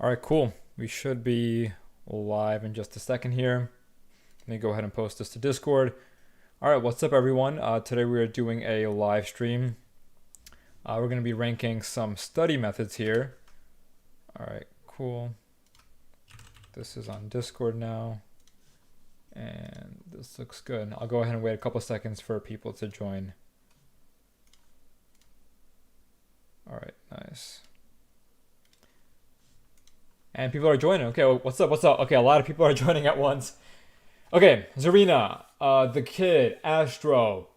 All right, cool. We should be live in just a second here. Let me go ahead and post this to Discord. All right, what's up, everyone? Today we are doing a live stream. We're going to be ranking some study methods here. All right, cool. This is on Discord now. And this looks good. I'll go ahead and wait a couple seconds for people to join. All right, nice. And people are joining. Okay, well, what's up? What's up? Okay, a lot of people are joining at once. Okay, Zarina, The Kid, Astro,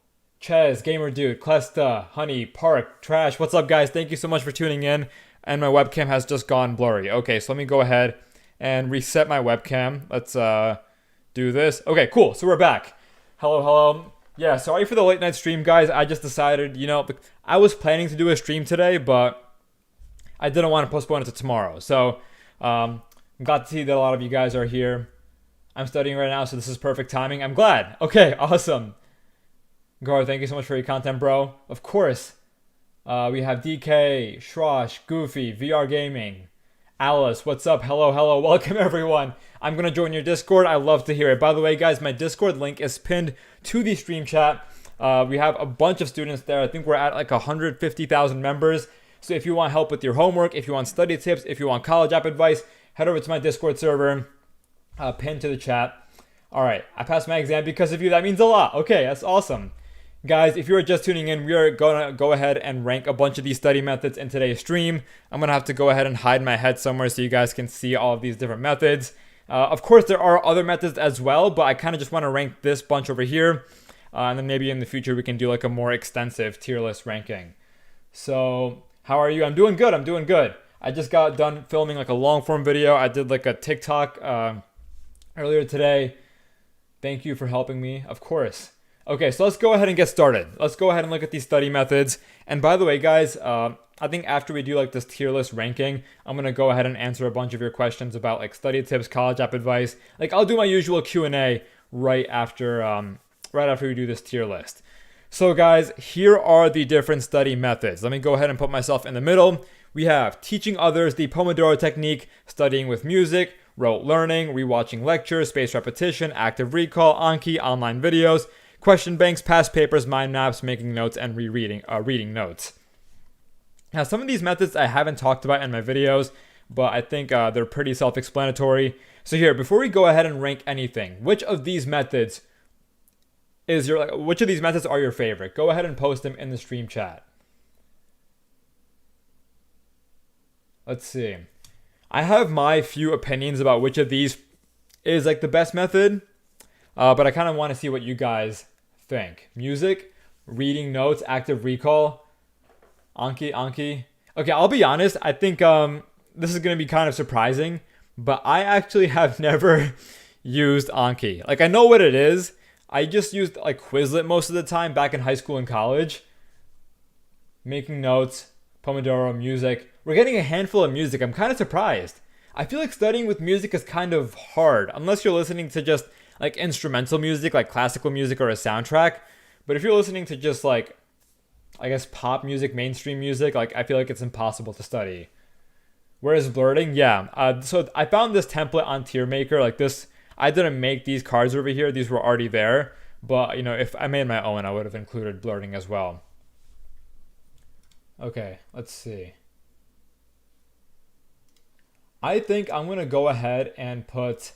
Ches, Gamer Dude, Clesta, Honey, Park, Trash. What's up, guys? Thank you so much for tuning in. And my webcam has just gone blurry. Okay, so let me go ahead and reset my webcam. Let's do this. Okay, cool. So we're back. Hello, hello. Yeah, sorry for the late night stream, guys. I just decided, I was planning to do a stream today, but I didn't want to postpone it to tomorrow. So I'm glad to see that a lot of you guys are here. I'm studying right now, so this is perfect timing. I'm glad. Okay, awesome. Gar, thank you so much for your content, bro. Of course. We have DK, Shrosh, Goofy, VR Gaming, Alice, what's up? Hello, hello. Welcome, everyone. I'm going to join your Discord. I love to hear it. By the way, guys, my Discord link is pinned to the stream chat. We have a bunch of students there. I think we're at like 150,000 members. So if you want help with your homework, if you want study tips, if you want college app advice, head over to my Discord server, pinned to the chat. All right, I passed my exam because of you. That means a lot. Okay, that's awesome. Guys, if you are just tuning in, we are going to go ahead and rank a bunch of these study methods in today's stream. I'm going to have to go ahead and hide my head somewhere so you guys can see all of these different methods. Of course, there are other methods as well, but I kind of just want to rank this bunch over here. And then maybe in the future, we can do like a more extensive tier list ranking. So how are you? I'm doing good. I'm doing good. I just got done filming like a long form video. I did like a TikTok earlier today. Thank you for helping me. Of course. Okay, so let's go ahead and get started. Let's go ahead and look at these study methods. And by the way, guys, I think after we do like this tier list ranking, I'm going to go ahead and answer a bunch of your questions about like study tips, college app advice. Like I'll do my usual Q&A right after we do this tier list. So guys, here are the different study methods. Let me go ahead and put myself in the middle. We have teaching others the Pomodoro technique, studying with music, rote learning, rewatching lectures, spaced repetition, active recall, Anki, online videos, question banks, past papers, mind maps, making notes, and reading notes. Now, some of these methods I haven't talked about in my videos, but I think they're pretty self-explanatory. So here, before we go ahead and rank anything, which of these methods are your favorite? Go ahead and post them in the stream chat. Let's see. I have my few opinions about which of these is like the best method, but I kind of want to see what you guys think. Music, reading notes, active recall, Anki. Okay, I'll be honest. I think this is going to be kind of surprising, but I actually have never used Anki. Like I know what it is. I just used like Quizlet most of the time back in high school and college. Making notes, Pomodoro, music. We're getting a handful of music. I'm kind of surprised. I feel like studying with music is kind of hard unless you're listening to just like instrumental music, like classical music or a soundtrack. But if you're listening to just like, I guess, pop music, mainstream music, like I feel like it's impossible to study. Whereas blurting, yeah. So I found this template on TierMaker, like this. I didn't make these cards over here. These were already there. But, if I made my own, I would have included blurting as well. Okay, let's see. I think I'm going to go ahead and put...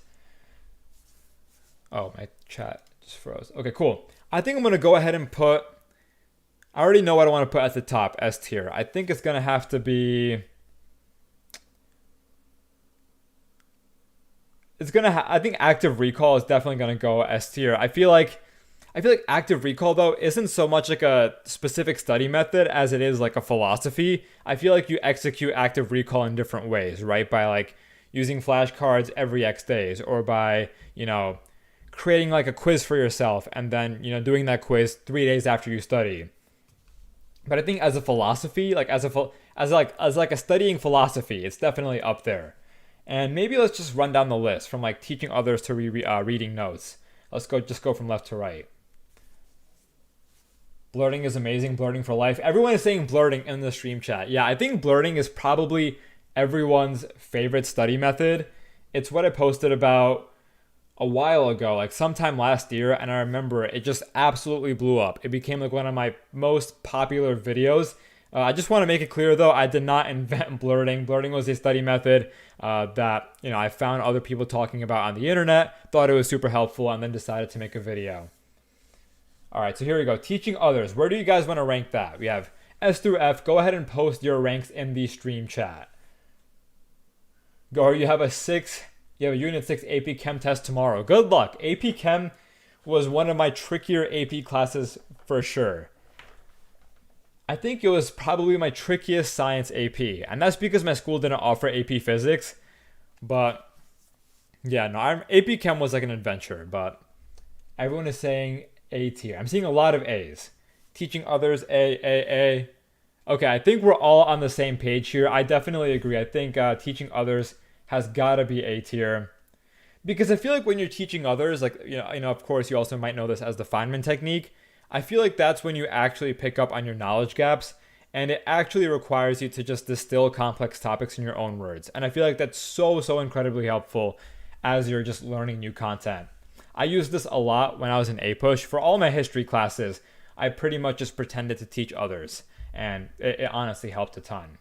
Oh, my chat just froze. Okay, cool. I think I'm going to go ahead and put... I already know what I want to put at the top, S tier. I think it's going to have to be... I think active recall is definitely going to go S tier. I feel like active recall, though, isn't so much like a specific study method as it is like a philosophy. I feel like you execute active recall in different ways, right? By like using flashcards every X days, or by, creating like a quiz for yourself and then, doing that quiz 3 days after you study. But I think as a philosophy, like as a studying philosophy, it's definitely up there. And maybe let's just run down the list from like teaching others to reading notes. Let's go from left to right. Blurting is amazing. Blurting for life. Everyone is saying blurting in the stream chat. Yeah, I think blurting is probably everyone's favorite study method. It's what I posted about a while ago, like sometime last year, and I remember it just absolutely blew up. It became like one of my most popular videos. I just want to make it clear though, I did not invent blurting. Blurting was a study method that I found other people talking about on the internet, thought it was super helpful, and then decided to make a video. All right, so here we go. Teaching others. Where do you guys want to rank that? We have S through F. Go ahead and post your ranks in the stream chat. Go. You have a Unit 6 AP Chem test tomorrow. Good luck. AP Chem was one of my trickier AP classes for sure. I think it was probably my trickiest science AP. And that's because my school didn't offer AP Physics. But yeah, no, AP Chem was like an adventure. But everyone is saying A tier. I'm seeing a lot of A's. Teaching others, A. Okay, I think we're all on the same page here. I definitely agree. I think teaching others has got to be A tier. Because I feel like when you're teaching others, like, of course, you also might know this as the Feynman technique. I feel like that's when you actually pick up on your knowledge gaps, and it actually requires you to just distill complex topics in your own words. And I feel like that's so incredibly helpful as you're just learning new content. I used this a lot when I was in APUSH. For all my history classes, I pretty much just pretended to teach others, and it honestly helped a ton.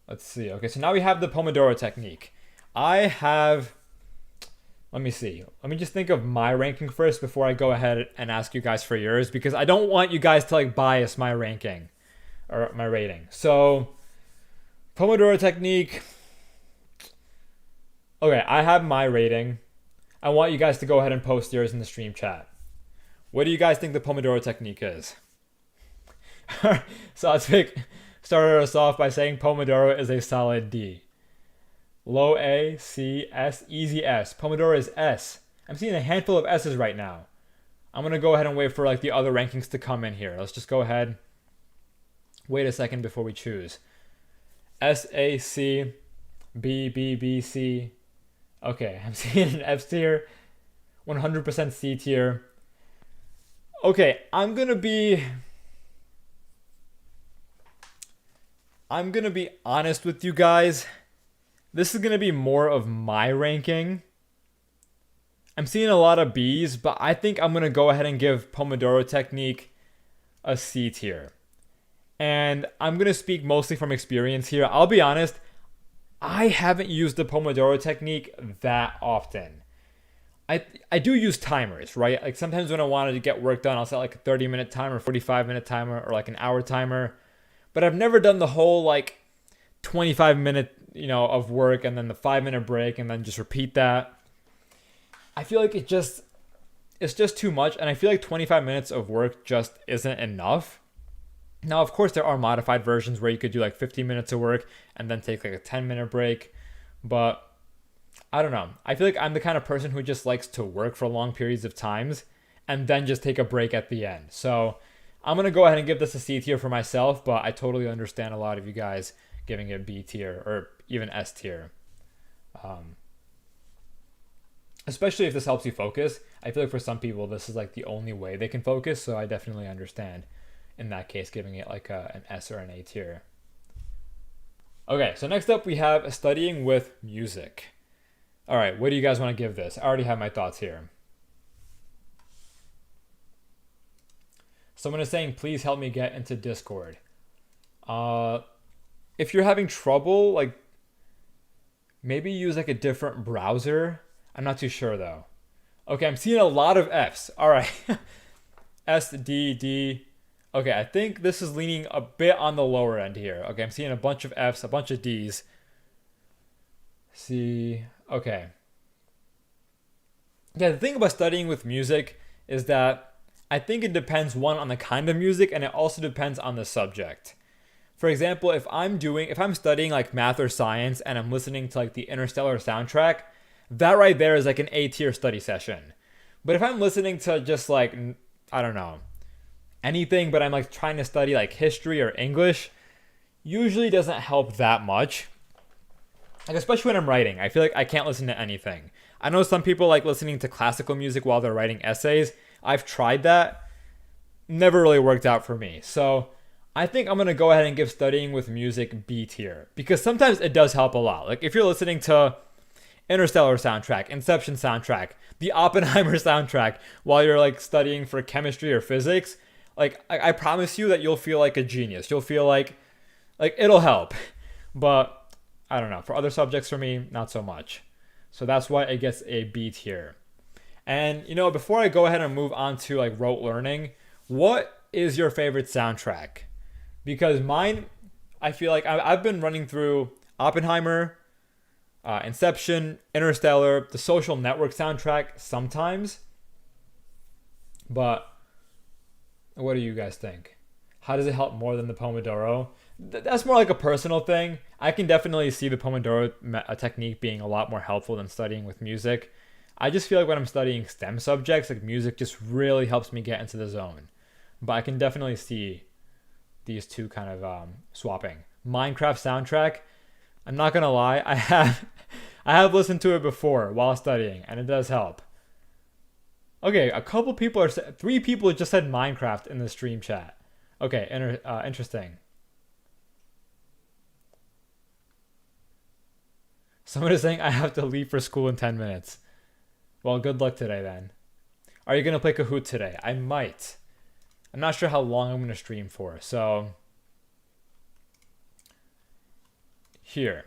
Let's see. Okay, so now we have the Pomodoro technique. Let me see. Let me just think of my ranking first before I go ahead and ask you guys for yours, because I don't want you guys to like bias my ranking or my rating. So, Pomodoro technique. Okay, I have my rating. I want you guys to go ahead and post yours in the stream chat. What do you guys think the Pomodoro technique is? So let's started us off by saying Pomodoro is a solid D. Low A, C, S, easy S. Pomodoro is S. I'm seeing a handful of S's right now. I'm going to go ahead and wait for like the other rankings to come in here. Let's just go ahead. Wait a second before we choose. S, A, C, B, B, B, C. Okay, I'm seeing an F tier. 100% C tier. Okay, I'm going to be honest with you guys. This is going to be more of my ranking. I'm seeing a lot of B's, but I think I'm going to go ahead and give Pomodoro technique a C tier. And I'm going to speak mostly from experience here. I'll be honest, I haven't used the Pomodoro technique that often. I do use timers, right? Like sometimes when I wanted to get work done, I'll set like a 30-minute timer, 45-minute timer, or like an hour timer. But I've never done the whole like 25-minute, of work and then the 5-minute break and then just repeat that. I feel like it's just too much, and I feel like 25 minutes of work just isn't enough. Now, of course, there are modified versions where you could do like 15 minutes of work and then take like a 10-minute break. But I don't know. I feel like I'm the kind of person who just likes to work for long periods of times and then just take a break at the end. So I'm going to go ahead and give this a C tier for myself, but I totally understand a lot of you guys giving it B tier or even S tier. Especially if this helps you focus. I feel like for some people, this is like the only way they can focus. So I definitely understand in that case, giving it like an S or an A tier. Okay, so next up we have studying with music. All right, what do you guys want to give this? I already have my thoughts here. Someone is saying, please help me get into Discord. If you're having trouble, like maybe use like a different browser. I'm not too sure though. Okay, I'm seeing a lot of Fs. All right. S, D, D. Okay, I think this is leaning a bit on the lower end here. Okay, I'm seeing a bunch of Fs, a bunch of Ds. C. Okay. Yeah, the thing about studying with music is that I think it depends, one, on the kind of music, and it also depends on the subject. For example, if I'm studying like math or science and I'm listening to like the Interstellar soundtrack, that right there is like an A tier study session. But if I'm listening to just like, I don't know, anything, but I'm like trying to study like history or English, usually doesn't help that much. Like especially when I'm writing, I feel like I can't listen to anything. I know some people like listening to classical music while they're writing essays. I've tried that. Never really worked out for me. So I think I'm gonna go ahead and give studying with music B tier because sometimes it does help a lot. Like if you're listening to Interstellar soundtrack, Inception soundtrack, the Oppenheimer soundtrack while you're like studying for chemistry or physics, like I promise you that you'll feel like a genius. You'll feel like it'll help. But I don't know. For other subjects for me, not so much. So that's why it gets a B tier. And before I go ahead and move on to like rote learning, what is your favorite soundtrack? Because mine, I feel like I've been running through Oppenheimer, Inception, Interstellar, the Social Network soundtrack sometimes. But what do you guys think? How does it help more than the Pomodoro? That's more like a personal thing. I can definitely see the Pomodoro technique being a lot more helpful than studying with music. I just feel like when I'm studying STEM subjects, like music just really helps me get into the zone. But I can definitely see these two kind of swapping. Minecraft soundtrack, I'm not gonna lie, I have listened to it before while studying, and it does help. Okay, three people just said Minecraft in the stream chat. Okay, interesting. Someone is saying I have to leave for school in 10 minutes. Well, good luck today then. Are you gonna play Kahoot today? I might. I'm not sure how long I'm gonna stream for, so here.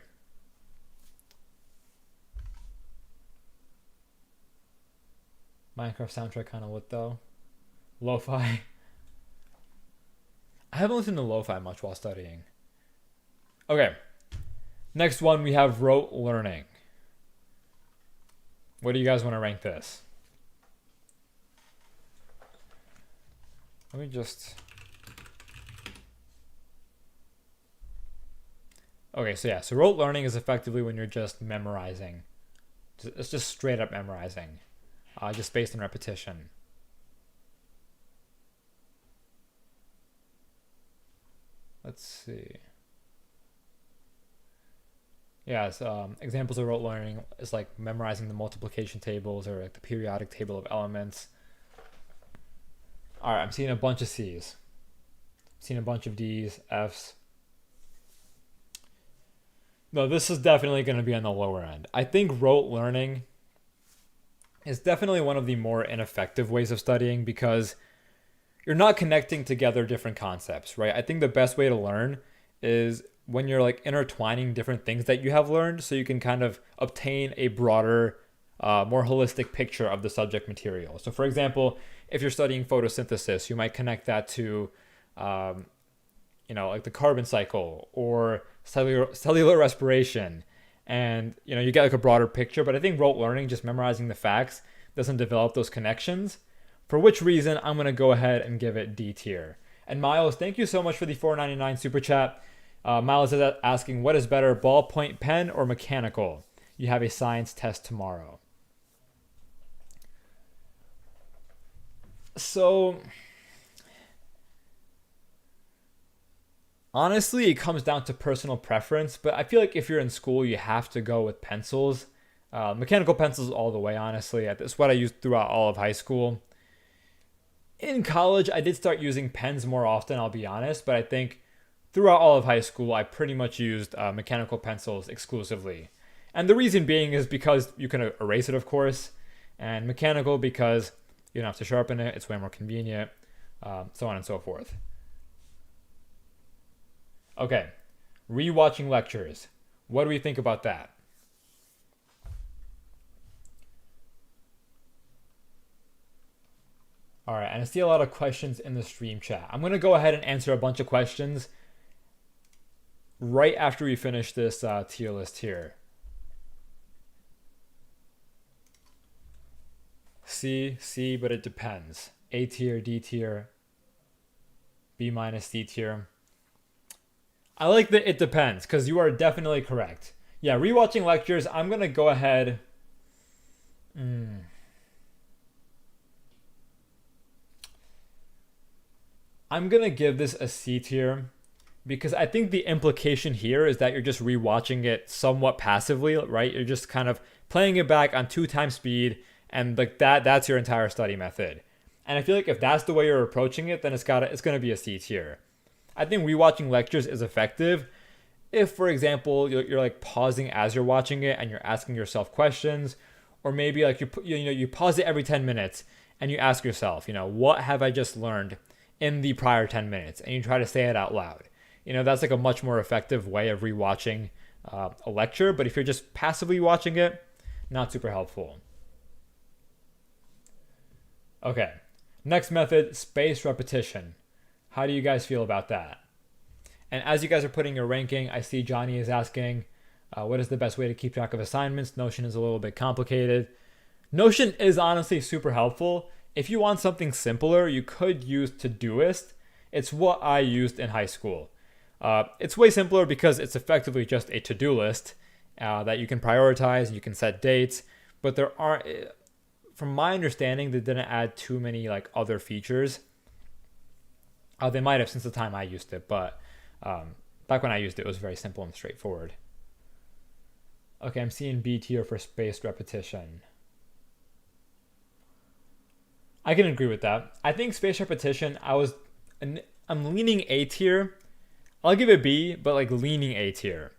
Minecraft soundtrack kind of lit though. Lo-fi. I haven't listened to lo-fi much while studying. Okay. Next one, we have rote learning. What do you guys want to rank this? Let me just... Okay, so rote learning is effectively when you're just memorizing. It's just straight up memorizing. Just based on repetition. Let's see. Yeah, so examples of rote learning is like memorizing the multiplication tables or like the periodic table of elements. All right, I'm seeing a bunch of C's. I'm seeing a bunch of D's, F's. No, this is definitely going to be on the lower end. I think rote learning is definitely one of the more ineffective ways of studying because you're not connecting together different concepts, right? I think the best way to learn is when you're like intertwining different things that you have learned so you can kind of obtain a broader, more holistic picture of the subject material. So for example, if you're studying photosynthesis, you might connect that to, like the carbon cycle or cellular respiration. And, you get like a broader picture. But I think rote learning, just memorizing the facts, doesn't develop those connections. For which reason, I'm going to go ahead and give it D tier. And Miles, thank you so much for the $4.99 super chat. Miles is asking, what is better, ballpoint pen or mechanical? You have a science test tomorrow. So, honestly, it comes down to personal preference, but I feel like if you're in school, you have to go with pencils. Mechanical pencils all the way, honestly. That's what I used throughout all of high school. In college, I did start using pens more often, I'll be honest, but I think throughout all of high school, I pretty much used mechanical pencils exclusively. And the reason being is because you can erase it, of course, and mechanical because you don't have to sharpen it, it's way more convenient, so on and so forth. Okay, rewatching lectures. What do we think about that? All right, and I see a lot of questions in the stream chat. I'm going to go ahead and answer a bunch of questions right after we finish this tier list here. C, but it depends. A tier, D tier, B minus, C tier. I like that it depends because you are definitely correct. Yeah, rewatching lectures, I'm going to go ahead. I'm going to give this a C tier because I think the implication here is that you're just rewatching it somewhat passively, right? You're just kind of playing it back on 2x speed and like that's your entire study method. And I feel like if that's the way you're approaching it, then it's going to be a C tier. I think rewatching lectures is effective if, for example, you're like pausing as you're watching it and you're asking yourself questions, or maybe like you pause it every 10 minutes and you ask yourself, what have I just learned in the prior 10 minutes, and you try to say it out loud. That's like a much more effective way of rewatching a lecture. But if you're just passively watching it, not super helpful. Okay, next method, spaced repetition. How do you guys feel about that? And as you guys are putting your ranking, I see Johnny is asking, what is the best way to keep track of assignments? Notion is a little bit complicated. Notion is honestly super helpful. If you want something simpler, you could use Todoist. It's what I used in high school. It's way simpler because it's effectively just a to-do list that you can prioritize, you can set dates, but there aren't, from my understanding, they didn't add too many like other features. They might have since the time I used it, but back when I used it, it was very simple and straightforward. Okay, I'm seeing B tier for spaced repetition. I can agree with that. I think spaced repetition, I'm leaning A tier. I'll give it B, but like leaning A tier.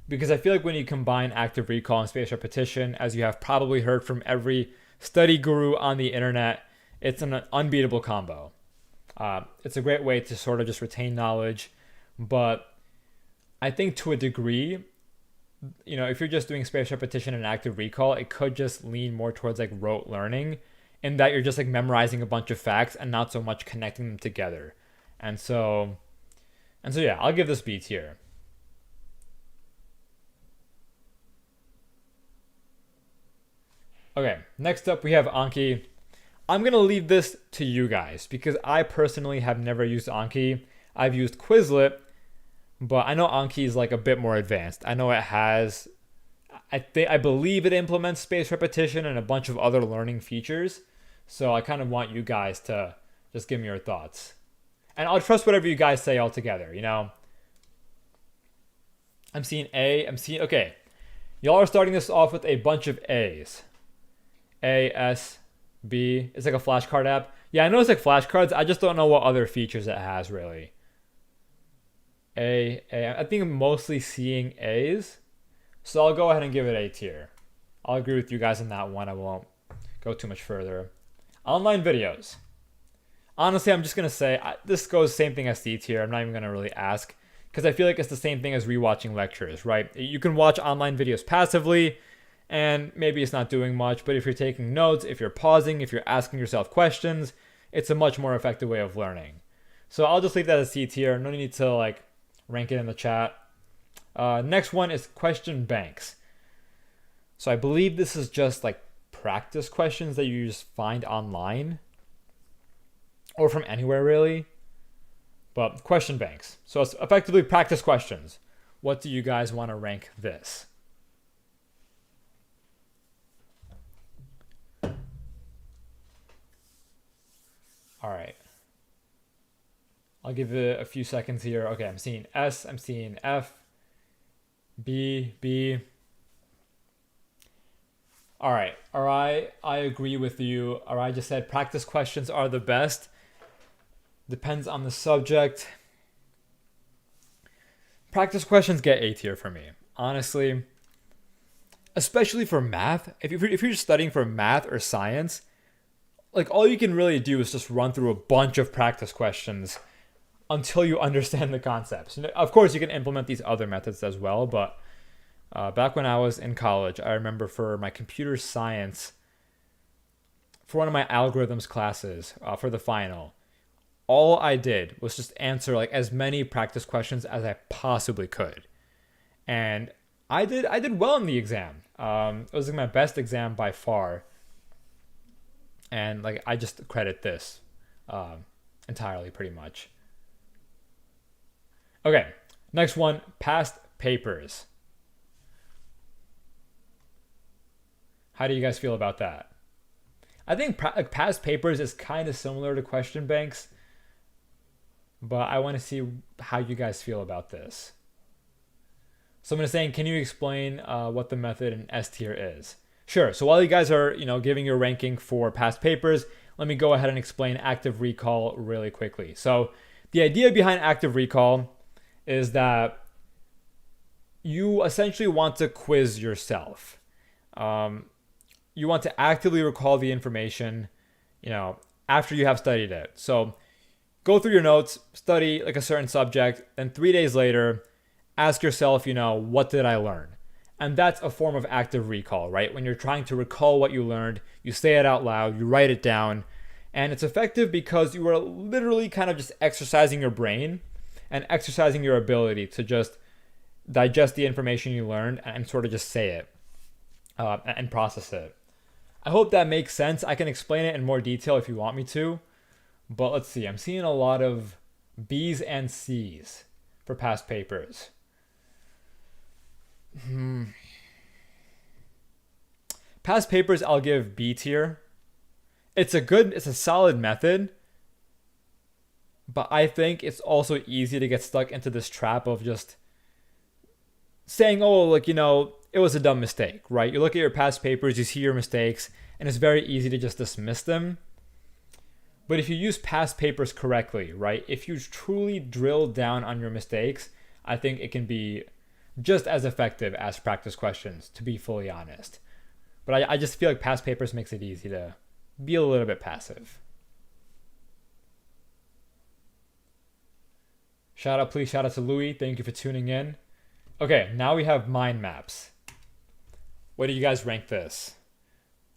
Because I feel like when you combine active recall and spaced repetition, as you have probably heard from every study guru on the internet, it's an unbeatable combo. It's a great way to sort of just retain knowledge, but I think to a degree, if you're just doing spaced repetition and active recall, it could just lean more towards like rote learning, in that you're just like memorizing a bunch of facts and not so much connecting them together. And so yeah, I'll give this B tier. Okay, next up we have Anki. I'm going to leave this to you guys because I personally have never used Anki. I've used Quizlet, but I know Anki is like a bit more advanced. I know it has, I believe it implements spaced repetition and a bunch of other learning features. So I kind of want you guys to just give me your thoughts. And I'll trust whatever you guys say altogether, I'm seeing A, okay. Y'all are starting this off with a bunch of A's. A, S, B. It's like a flashcard app. Yeah, I know it's like flashcards. I just don't know what other features it has, really. A. I think I'm mostly seeing A's. So I'll go ahead and give it A tier. I'll agree with you guys on that one. I won't go too much further. Online videos. Honestly, I'm just going to say this goes same thing as C tier. I'm not even going to really ask because I feel like it's the same thing as rewatching lectures, right? You can watch online videos passively and maybe it's not doing much, but if you're taking notes, if you're pausing, if you're asking yourself questions, it's a much more effective way of learning. So I'll just leave that as C tier. No need to like rank it in the chat. Next one is question banks. So I believe this is just like practice questions that you just find online or from anywhere really. But question banks. So it's effectively practice questions. What do you guys want to rank this? All right. I'll give it a few seconds here. Okay, I'm seeing S, I'm seeing F, B, B. All right, I agree with you. All right, I just said practice questions are the best. Depends on the subject. Practice questions get A tier for me, honestly. Especially for math. If you're studying for math or science, like all you can really do is just run through a bunch of practice questions until you understand the concepts. Of course, you can implement these other methods as well, but back when I was in college, I remember for my computer science, for one of my algorithms classes for the final, all I did was just answer like as many practice questions as I possibly could. And I did well in the exam. It was like my best exam by far. And like I just credit this entirely pretty much. Okay, next one, past papers. How do you guys feel about that? I think past papers is kind of similar to question banks, but I want to see how you guys feel about this. So I'm going to say, can you explain what the method in S tier is? Sure. So while you guys are, giving your ranking for past papers, let me go ahead and explain active recall really quickly. So The idea behind active recall is that you essentially want to quiz yourself. You want to actively recall the information, after you have studied it. So go through your notes, study like a certain subject, then 3 days later, ask yourself, what did I learn? And that's a form of active recall, right? When you're trying to recall what you learned, you say it out loud, you write it down, and it's effective because you are literally kind of just exercising your brain and exercising your ability to just digest the information you learned and sort of just say it and process it. I hope that makes sense. I can explain it in more detail if you want me to, but let's see. I'm seeing a lot of B's and C's for past papers. Past papers, I'll give B tier. It's a solid method, but I think it's also easy to get stuck into this trap of just saying, it was a dumb mistake, right? You look at your past papers, you see your mistakes, and it's very easy to just dismiss them. But if you use past papers correctly, right? If you truly drill down on your mistakes, I think it can be just as effective as practice questions, to be fully honest. But I just feel like past papers makes it easy to be a little bit passive. Shout out to Louis. Thank you for tuning in. Okay, now we have mind maps. What do you guys rank this?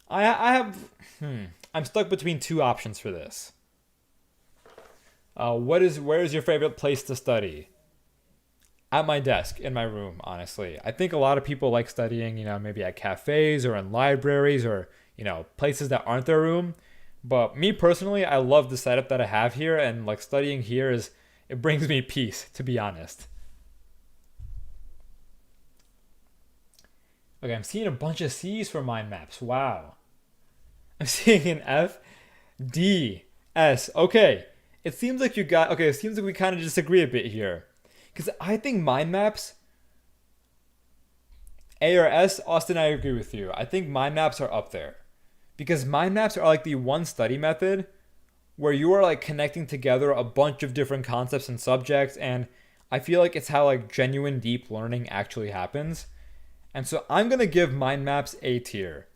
I'm stuck between two options for this. Where is your favorite place to study? At my desk, in my room, honestly. I think a lot of people like studying, maybe at cafes or in libraries or, places that aren't their room. But me personally, I love the setup that I have here, and like studying here it brings me peace, to be honest. Okay, I'm seeing a bunch of C's for mind maps. Wow. I'm seeing an F, D, S. Okay. It seems like we kind of disagree a bit here. Because I think mind maps, A or S, Austin, I agree with you. I think mind maps are up there. Because mind maps are like the one study method where you are like connecting together a bunch of different concepts and subjects, and I feel like it's how like genuine deep learning actually happens. And so I'm going to give mind maps A tier.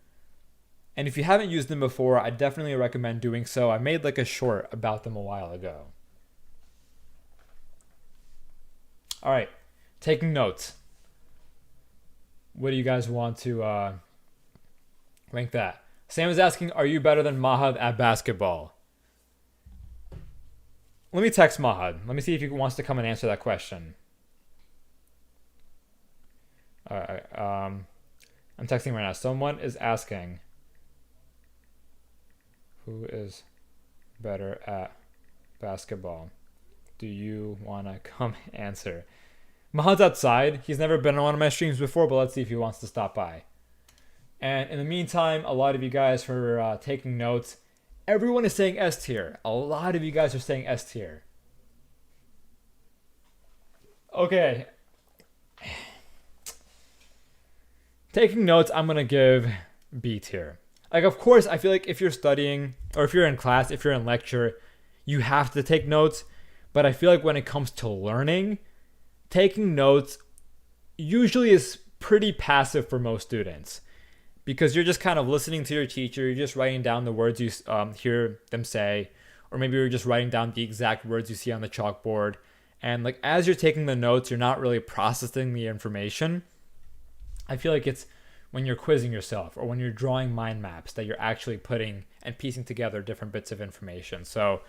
And if you haven't used them before, I definitely recommend doing so. I made like a short about them a while ago. All right, taking notes. What do you guys want to rank that? Sam is asking, are you better than Mahad at basketball? Let me text Mahad. Let me see if he wants to come and answer that question. All right, I'm texting right now. Someone is asking, who is better at basketball? Do you want to come answer? Mahad's outside. He's never been on one of my streams before, but let's see if he wants to stop by. And in the meantime, a lot of you guys for taking notes. Everyone is saying S tier. A lot of you guys are saying S tier. Okay. Taking notes, I'm going to give B tier. Like, of course, I feel like if you're studying, or if you're in class, if you're in lecture, you have to take notes. But I feel like when it comes to learning, taking notes usually is pretty passive for most students. Because you're just kind of listening to your teacher, you're just writing down the words you hear them say, or maybe you're just writing down the exact words you see on the chalkboard. And like as you're taking the notes, you're not really processing the information. I feel like it's when you're quizzing yourself or when you're drawing mind maps that you're actually putting and piecing together different bits of information. So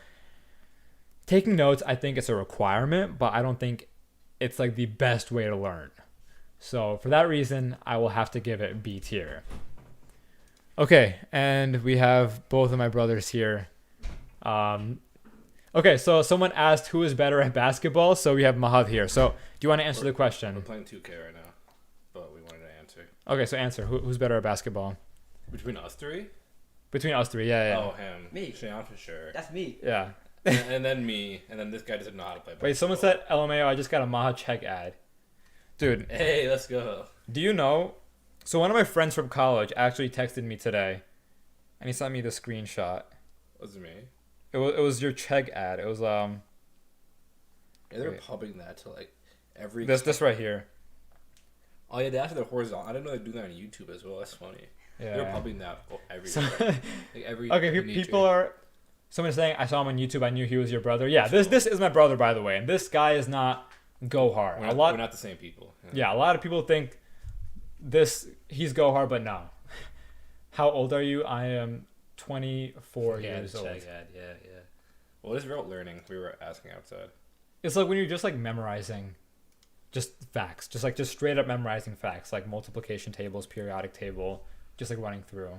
taking notes, I think it's a requirement, but I don't think it's like the best way to learn. So for that reason, I will have to give it B tier. Okay, and we have both of my brothers here. Okay, so someone asked who is better at basketball, so we have Mahad here. So do you want to answer the question? We're playing 2K right now, but we wanted to answer. Okay, so answer. Who's better at basketball? Between us three? Between us three, yeah. Oh, him. Me. Sean for sure. That's me. Yeah. and then me, and then this guy doesn't know how to play basketball. Wait, someone said LMAO, I just got a Mahad check ad. Dude. Hey, let's go. Do you know? So one of my friends from college actually texted me today, and he sent me the screenshot. Was it me? It was your Chegg ad. It was Yeah, they're Wait. pubbing that to like every. This right here. Oh yeah, that's the horizontal. I didn't know they do that on YouTube as well. That's funny. Yeah. They're pubbing that everywhere. So, Like every. okay, teenager. people are. Someone's saying I saw him on YouTube. I knew he was your brother. Yeah, this is my brother, by the way, and this guy is not Gohar. We're not the same people. Yeah, a lot of people think he's Gohar, but no. How old are you? I am 24 years old. Yeah. What is rote learning? We were asking outside. It's like when you're just like memorizing just facts, just straight up memorizing facts, like multiplication tables, periodic table, just like running through.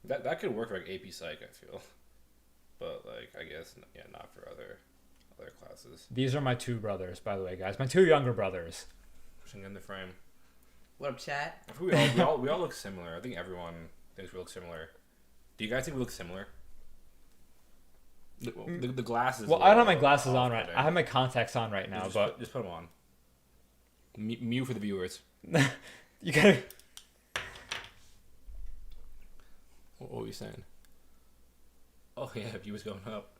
That could work for like AP Psych, I feel. But like I guess not for other classes. These are my two brothers, by the way, guys. My two younger brothers. Pushing in the frame. What up, chat? I think we all look similar. I think everyone thinks we look similar. Do you guys think we look similar? The glasses. Well, I don't have my glasses on right. I have my contacts on right now, just put them on. Mute for the viewers. You gotta. What were you saying? Oh yeah, viewers going up.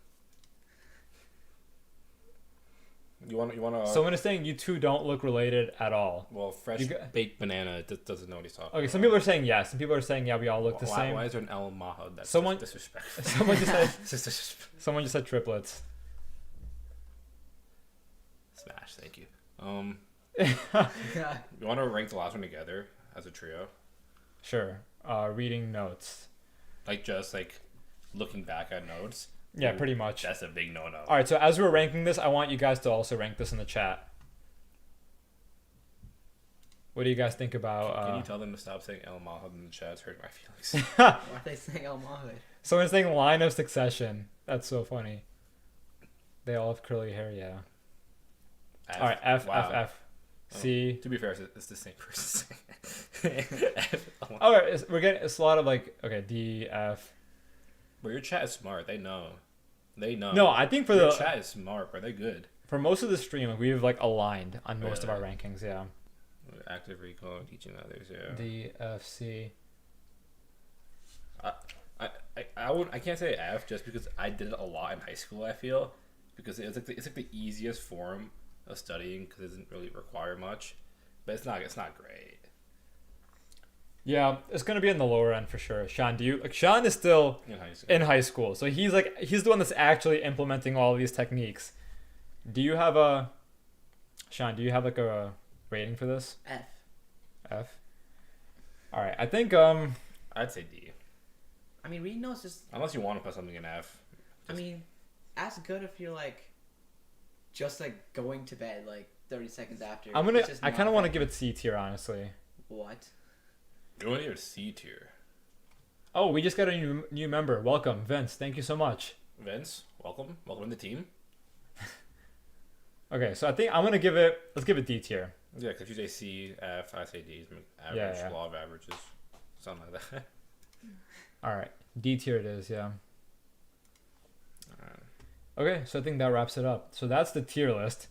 You wanna. Someone is saying you two don't look related at all. Well, fresh baked banana doesn't know what he's talking. Okay, about. some people are saying yes. Some people are saying yeah. We all look the Why, same. Why is there an El Mahad? That's Someone- disrespectful. Someone just said. It's just disrespectful. Someone just said triplets. Smash, thank you. Yeah. You want to rank the last one together as a trio? Sure. Reading notes. Like just like looking back at notes. Yeah, pretty much. That's a big no-no. All right, so as we're ranking this, I want you guys to also rank this in the chat. What do you guys think about? Can you tell them to stop saying El Mahad in the chat? It's hurting my feelings. Why are they saying El Mahmoud? Someone's saying line of succession. That's so funny. They all have curly hair, yeah. F. All right, F, Wow. F, F. C. To be fair, it's the same person saying F. All right, we're getting it's a lot of like okay D F. But your chat is smart. They know. No, I think for your the chat is smart, bro. They're good. for most of the stream, like, we've like aligned on most of our rankings. Yeah. Active recall, teaching others. Yeah. D F C. I can't say F just because I did it a lot in high school. I feel because it's like the easiest form of studying because it doesn't really require much, but it's not great. Yeah, it's gonna be in the lower end for sure. Sean, Sean is still In high school. in high school, so he's the one that's actually implementing all of these techniques. Do you have a like a rating for this? F. F. All right, I think I'd say D. I mean, reading notes is. Unless you want to put something in F. I mean, that's good if you're like, just like going to bed like 30 seconds after. I kind of want to give it C tier, honestly. What? You're only your C tier. Oh, we just got a new member. Welcome, Vince. Thank you so much. Vince, welcome to the team. Okay, so I think let's give it D tier. Yeah, because if you say C, F, I say D. Average, Yeah. law of averages, something like that. All right, D tier it is. Yeah. Alright. Okay, so I think that wraps it up. So that's the tier list.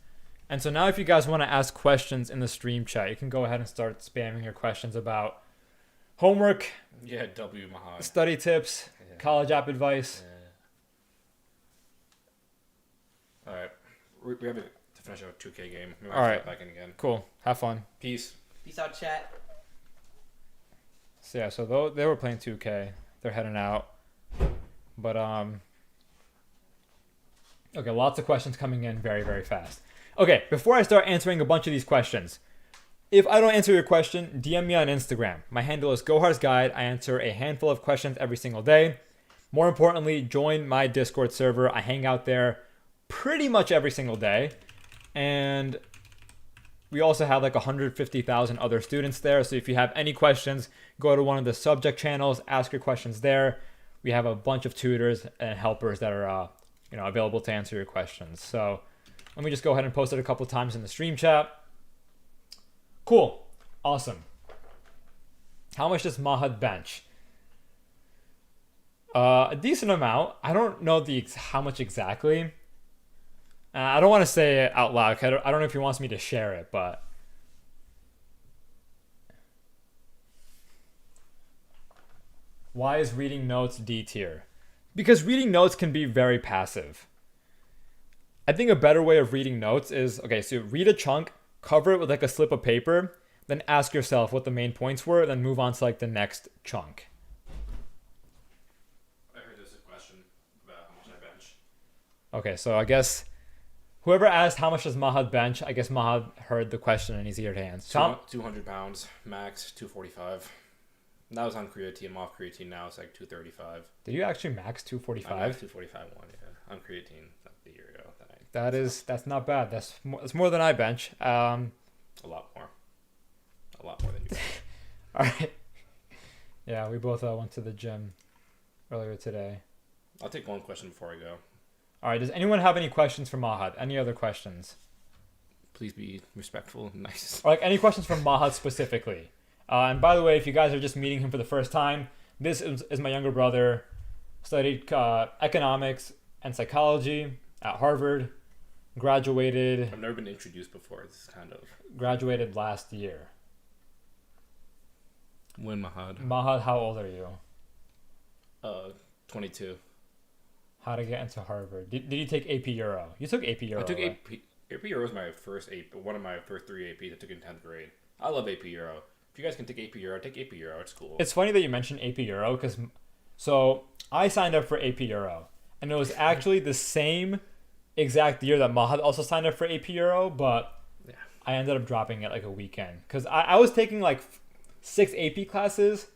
And so now if you guys want to ask questions in the stream chat, you can go ahead and start spamming your questions about homework, Yeah, W Mahad. study tips, Yeah. college app advice. Yeah. All right, we have to finish our 2K game. We might All get right. back in again. Cool. Have fun. Peace. Peace out, chat. So yeah, so they were playing 2K. They're heading out. But okay, lots of questions coming in very, very fast. Okay, before I start answering a bunch of these questions, if I don't answer your question, DM me on Instagram. My handle is Gohar's Guide. I answer a handful of questions every single day. More importantly, join my Discord server. I hang out there pretty much every single day. And we also have like 150,000 other students there. So if you have any questions, go to one of the subject channels, ask your questions there. We have a bunch of tutors and helpers that are available to answer your questions. So let me just go ahead and post it a couple times in the stream chat. Cool. Awesome. How much does Mahad bench? A decent amount. I don't know how much exactly. I don't want to say it out loud. I don't know if he wants me to share it, but why is reading notes D tier? Because reading notes can be very passive. I think a better way of reading notes is, okay, so read a chunk, cover it with like a slip of paper, then ask yourself what the main points were, then move on to like the next chunk. I heard there's a question about how much I bench. Okay, so I guess whoever asked how much does Mahad bench, I guess Mahad heard the question and he's eager to answer. Tom? 200 pounds, max 245. That was on creatine. I'm off creatine now. It's like 235. Did you actually max I 245? max 245 one, yeah. On creatine like a year ago. That's not bad. That's more than I bench. A lot more. A lot more than you. All right. Yeah, we both went to the gym earlier today. I'll take one question before I go. All right. Does anyone have any questions for Mahad? Any other questions? Please be respectful and nice. Or like any questions from Mahad specifically? And by the way, if you guys are just meeting him for the first time, this is my younger brother. Studied economics and psychology at Harvard. Graduated. I've never been introduced before. It's kind of. Graduated last year. When Mahad? Mahad, how old are you? 22. How to get into Harvard? Did you take AP Euro? You took AP Euro. I took right? AP Euro was my first one of my first 3 APs I took in 10th grade. I love AP Euro. If you guys can take AP Euro, take AP Euro. It's cool. It's funny that you mentioned AP Euro because, so I signed up for AP Euro, and it was actually the same exact year that Mahad also signed up for AP Euro, but Yeah. I ended up dropping it like a weekend because I was taking like 6 AP classes.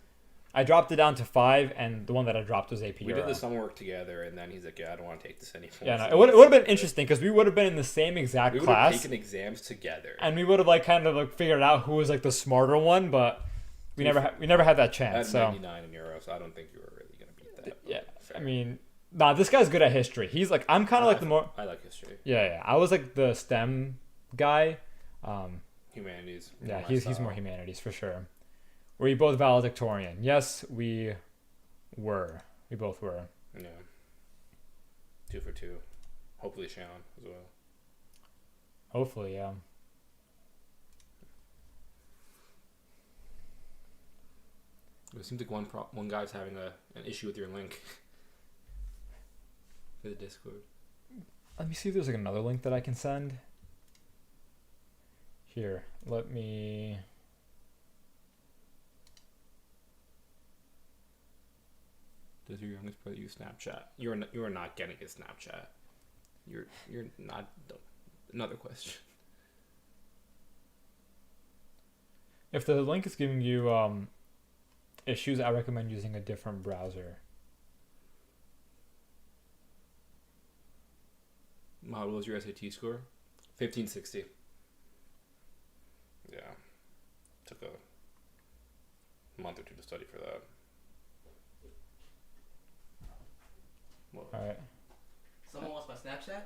I dropped it down to 5, and the one that I dropped was AP We Euro. did the summer work together, and then he's like, "Yeah, I don't want to take this anymore." Yeah, no, So it would have been interesting because we would have been in the same exact we would have class, taken exams together. and we would have like kind of like figured out who was like the smarter one, but we never had that I had chance. So 99 in Euro, so I don't think you were really gonna beat that. yeah, Fair. I mean, nah, this guy's good at history. He's like, I'm kind of like the more. I like history, Yeah. I was like the STEM guy. humanities. Yeah, my he's style. more humanities for sure. Were you both valedictorian? Yes, we were. We both were. Yeah. 2 for 2. Hopefully Sean as well. Hopefully, yeah. It seems like one guy's having an issue with your link for the Discord. Let me see if there's like another link that I can send. Here, let me. Does your youngest brother use Snapchat? You are not getting his Snapchat. You're not. Another question. If the link is giving you issues, I recommend using a different browser. What was your SAT score? 1560. Yeah. Took a month or 2 to study for that. Whoa. All right. Someone wants my Snapchat?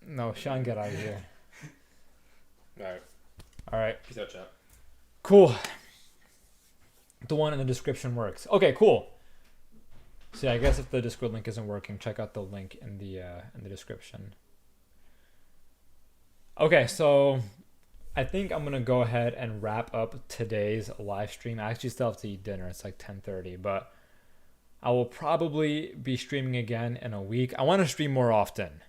No, Sean, get out of here. Alright. All right. Peace out, chat. Cool. The one in the description works. Okay, cool. So yeah, I guess if the Discord link isn't working, check out the link in the description. Okay, so I think I'm gonna go ahead and wrap up today's live stream. I actually still have to eat dinner. It's like 10:30, but I will probably be streaming again in a week. I want to stream more often.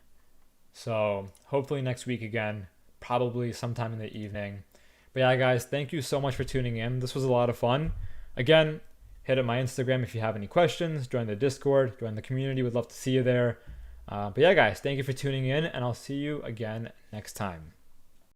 So hopefully next week again, probably sometime in the evening. But yeah, guys, thank you so much for tuning in. This was a lot of fun. Again, hit up my Instagram if you have any questions. Join the Discord. Join the community. Would love to see you there. But yeah, guys, thank you for tuning in, and I'll see you again next time.